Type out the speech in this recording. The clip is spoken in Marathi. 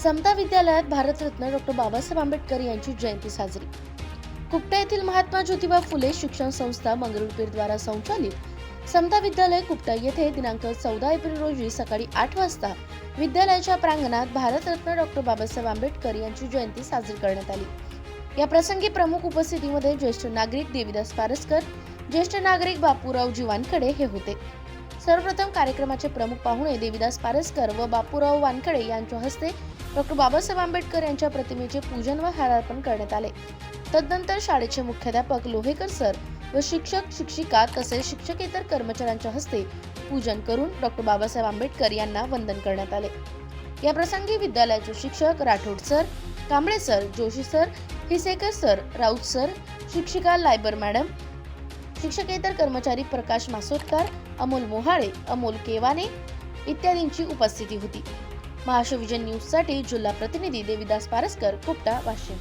समता विद्यालयात भारतरत्न डॉ. बाबासाहेब आंबेडकर यांची जयंती साजरी. कुपटा येथील महात्मा ज्योतिबा फुले शिक्षण संस्था मंगरुळपीर द्वारा संचालित समता विद्यालय कुपटा येथे दिनांक 14 एप्रिल रोजी सकाळी 8 वाजता विद्यालयाच्या प्रांगणात भारतरत्न डॉ. बाबासाहेब आंबेडकर यांची जयंती साजरी करण्यात आली. या प्रसंगी प्रमुख उपस्थितीमध्ये ज्येष्ठ नागरिक देविदास पारसकर, ज्येष्ठ नागरिक बापूरावजी वानखडे हे होते. सर्वप्रथम कार्यक्रमाचे प्रमुख पाहुणे देविदास पारसकर व बापूराव वानखडे यांच्या हस्ते डॉ. बाबासाहेब आंबेडकर यांच्या प्रतिमेचे पूजन व हारार्पण करण्यात आले. तदनंतर शाळेचे मुख्याध्यापक लोहेकर सर व शिक्षक शिक्षिका तसेच शिक्षकेतर कर्मचाऱ्यांच्या हस्ते पूजन करून डॉ. बाबासाहेब आंबेडकर यांना वंदन करण्यात आले. या प्रसंगी विद्यालयाचे शिक्षक Rathod sir, Kamble sir, Joshi sir, Hisekar sir, Raut sir, शिक्षिका लायबर मॅडम, शिक्षकेतर कर्मचारी प्रकाश मासोतकर, अमोल मोहाळे, अमोल केवाने इत्यादींची उपस्थिती होती. महाराष्ट्र विजन न्यूज साठी जिल्हा प्रतिनिधी देविदास पारसकर, कुपटा, वाशिम.